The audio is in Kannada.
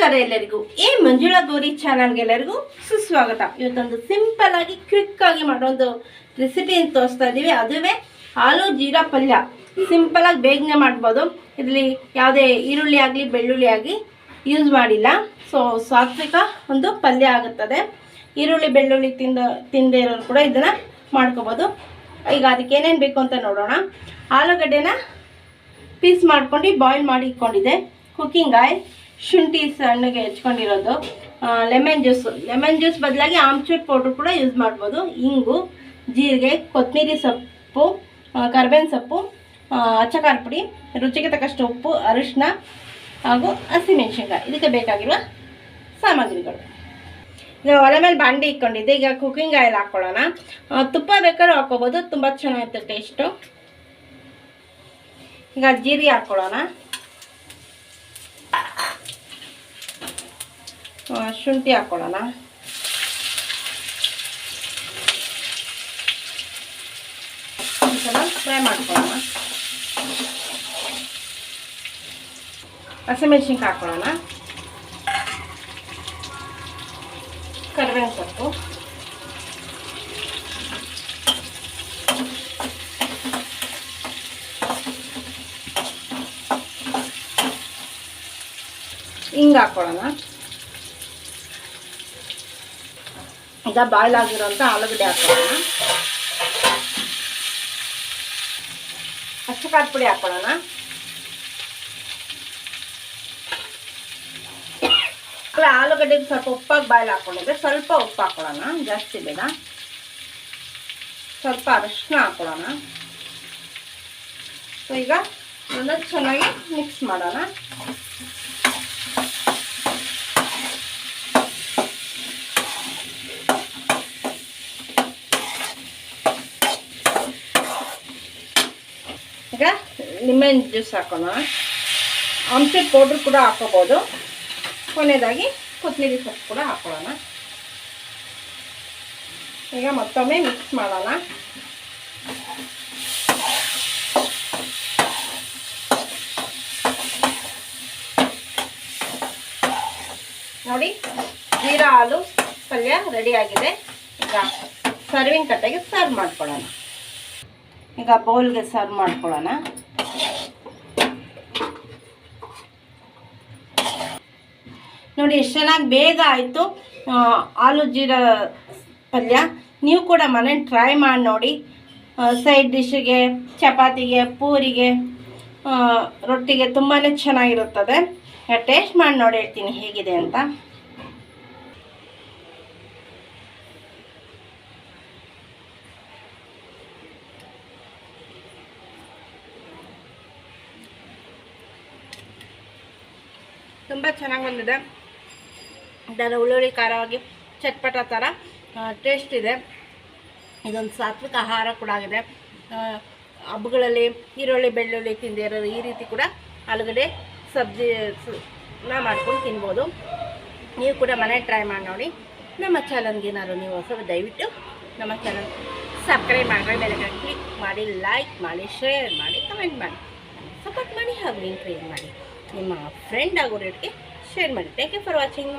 ನಮಸ್ಕಾರ ಎಲ್ಲರಿಗೂ. ಮಂಜುಳಾ ಗೌರಿ ಚಾನಲ್ಗೆ ಎಲ್ಲರಿಗೂ ಸುಸ್ವಾಗತ. ಇವತ್ತೊಂದು ಸಿಂಪಲ್ ಆಗಿ ಕ್ವಿಕ್ ಆಗಿ ಮಾಡೋದು ರೆಸಿಪಿಯನ್ನು ತೋರಿಸ್ತಾ ಇದ್ದೀವಿ. ಅದುವೇ ಆಲೂ ಜೀರಾ ಪಲ್ಯ. ಸಿಂಪಲ್ ಆಗಿ ಬೇಗನೆ ಮಾಡ್ಬೋದು. ಇದರಲ್ಲಿ ಯಾವುದೇ ಈರುಳ್ಳಿ ಆಗಲಿ ಬೆಳ್ಳುಳ್ಳಿ ಆಗಲಿ ಯೂಸ್ ಮಾಡಿಲ್ಲ. ಸೊ ಸಾತ್ವಿಕ ಒಂದು ಪಲ್ಯ ಆಗುತ್ತದೆ. ಈರುಳ್ಳಿ ಬೆಳ್ಳುಳ್ಳಿ ತಿಂದೇ ಇರೋರು ಕೂಡ ಇದನ್ನು ಮಾಡ್ಕೋಬೋದು. ಈಗ ಅದಕ್ಕೆ ಏನೇನು ಬೇಕು ಅಂತ ನೋಡೋಣ. ಆಲೂಗಡ್ಡೆನ ಪೀಸ್ ಮಾಡ್ಕೊಂಡು ಬಾಯ್ಲ್ ಮಾಡಿ ಇಟ್ಕೊಂಡಿದ್ದೆ. ಕುಕ್ಕಿಂಗ್ ಆಯಿಲ್, ಶುಂಠಿ ಸಣ್ಣಗೆ ಹೆಚ್ಕೊಂಡಿರೋದು, ಲೆಮನ್ ಜ್ಯೂಸ್ ಬದಲಾಗಿ ಆಮ್ಚೂರ್ ಪೌಡ್ರ್ ಕೂಡ ಯೂಸ್ ಮಾಡ್ಬೋದು. ಇಂಗು, ಜೀರಿಗೆ, ಕೊತ್ತಂಬರಿ ಸೊಪ್ಪು, ಕರ್ಬೇವಿನ ಸೊಪ್ಪು, ಅಚ್ಚಕಾರ ಪುಡಿ, ರುಚಿಗೆ ತಕ್ಕಷ್ಟು ಉಪ್ಪು, ಅರಿಶಿನ ಹಾಗೂ ಹಸಿಮೆಣಸಿನ್ಕಾಯಿ. ಇದಕ್ಕೆ ಬೇಕಾಗಿರುವ ಸಾಮಗ್ರಿಗಳು. ಈಗ ಒಲೆ ಮೇಲೆ ಬಾಂಡೆ ಇಟ್ಕೊಂಡಿದ್ದೆ. ಈಗ ಕುಕ್ಕಿಂಗ್ ಆಯಿಲ್ ಹಾಕ್ಕೊಳ್ಳೋಣ. ತುಪ್ಪ ಬೇಕಾದ್ರೂ ಹಾಕ್ಕೋಬೋದು, ತುಂಬ ಚೆನ್ನಾಗಿರುತ್ತೆ ಟೇಸ್ಟು. ಈಗ ಜೀರಿಗೆ ಹಾಕ್ಕೊಳ್ಳೋಣ. ಶುಂಠಿ ಹಾಕ್ಕೊಳ್ಳೋಣ. ಫ್ರೈ ಮಾಡ್ಕೊಳ್ಳೋಣ. ಹಸಿಮೆಣಸಿನ್ಕಾಯಿ ಹಾಕ್ಕೊಳ್ಳೋಣ. ಕರಿಬೇವಿನ ಸೊಪ್ಪು, ಹಿಂಗೆ ಹಾಕ್ಕೊಳ್ಳೋಣ. ಈಗ ಬಾಯ್ಲ್ ಆಗಿರೋಂಥ ಆಲೂಗಡ್ಡೆ ಹಾಕ್ಕೊಳ್ಳೋಣ. ಅಚ್ಚಕಾರ ಪುಡಿ ಹಾಕ್ಕೊಳ್ಳೋಣ. ಆಲೂಗಡ್ಡೆಗೆ ಸ್ವಲ್ಪ ಉಪ್ಪಾಗಿ ಬಾಯ್ಲ್ ಹಾಕ್ಕೊಂಡಿದ್ದೆ. ಸ್ವಲ್ಪ ಉಪ್ಪು ಹಾಕ್ಕೊಳ್ಳೋಣ, ಜಾಸ್ತಿ ಬೇಡ. ಸ್ವಲ್ಪ ಅರಿಶಿನ ಹಾಕ್ಕೊಳ್ಳೋಣ. ಸೊ ಈಗ ಅದನ್ನು ಚೆನ್ನಾಗಿ ಮಿಕ್ಸ್ ಮಾಡೋಣ. ಈಗ ಲೆಮನ್ ಜ್ಯೂಸ್ ಹಾಕೋಣ. ಆಮ್ಚೂರ್ ಪೌಡ್ರ್ ಕೂಡ ಹಾಕೋಬೋದು. ಕೊನೆಯದಾಗಿ ಕೊತ್ತಂಬರಿ ಸೊಪ್ಪು ಕೂಡ ಹಾಕೊಳ್ಳೋಣ. ಈಗ ಮತ್ತೊಮ್ಮೆ ಮಿಕ್ಸ್ ಮಾಡೋಣ. ನೋಡಿ, ಜೀರಾ ಆಲೂ ಪಲ್ಯ ರೆಡಿಯಾಗಿದೆ. ಈಗ ಸರ್ವಿಂಗ್ ಕಟ್ಟೆಗೆ ಸರ್ವ್ ಮಾಡ್ಕೊಳ್ಳೋಣ. ಈಗ ಬೌಲ್ಗೆ ಸರ್ವ್ ಮಾಡ್ಕೊಳ್ಳೋಣ. ನೋಡಿ ಎಷ್ಟು ಚೆನ್ನಾಗಿ ಬೇಗ ಆಯಿತು ಆಲೂ ಜೀರಾ ಪಲ್ಯ. ನೀವು ಕೂಡ ಮನೇಲಿ ಟ್ರೈ ಮಾಡಿ ನೋಡಿ. ಸೈಡ್ ಡಿಶ್ಗೆ, ಚಪಾತಿಗೆ, ಪೂರಿಗೆ, ರೊಟ್ಟಿಗೆ ತುಂಬಾ ಚೆನ್ನಾಗಿರುತ್ತದೆ. ಟೇಸ್ಟ್ ಮಾಡಿ ನೋಡಿ, ಹೇಳ್ತೀನಿ ಹೇಗಿದೆ ಅಂತ. ತುಂಬ ಚೆನ್ನಾಗಿ ಬಂದಿದೆ. ಇದರ ಉಳ್ಳುಳ್ಳಿ ಖಾರವಾಗಿ ಚಟ್ಪಟ ಥರ ಟೇಸ್ಟ್ ಇದೆ. ಇದೊಂದು ಸಾತ್ವಿಕ ಆಹಾರ ಕೂಡ ಆಗಿದೆ. ಹಬ್ಬಗಳಲ್ಲಿ ಈರುಳ್ಳಿ ಬೆಳ್ಳುಳ್ಳಿ ತಿಂದಿರೋರು ಈ ರೀತಿ ಕೂಡ ಆಲೂಗಡ್ಡೆ ಸಬ್ಜಿನ ಮಾಡ್ಕೊಂಡು ತಿನ್ಬೋದು. ನೀವು ಕೂಡ ಮನೆ ಟ್ರೈ ಮಾಡಿ ನೋಡಿ. ನಮ್ಮ ಚಾನಲ್ಗೆ ಏನಾದ್ರು ನೀವು ಹೊಸ ದಯವಿಟ್ಟು ನಮ್ಮ ಚಾನಲ್ ಸಬ್ಸ್ಕ್ರೈಬ್ ಮಾಡಿ, ಬೆಲೆಗೆ ಕ್ಲಿಕ್ ಮಾಡಿ, ಲೈಕ್ ಮಾಡಿ, ಶೇರ್ ಮಾಡಿ, ಕಮೆಂಟ್ ಮಾಡಿ, ಸಪೋರ್ಟ್ ಮಾಡಿ ಹಾಗೂ ಎಂಕರೇಜ್ ಮಾಡಿ. ನಿಮ್ಮ ಫ್ರೆಂಡ್ ಆಗೋರಿಗೆ ಶೇರ್ ಮಾಡಿ. Thank you for watching.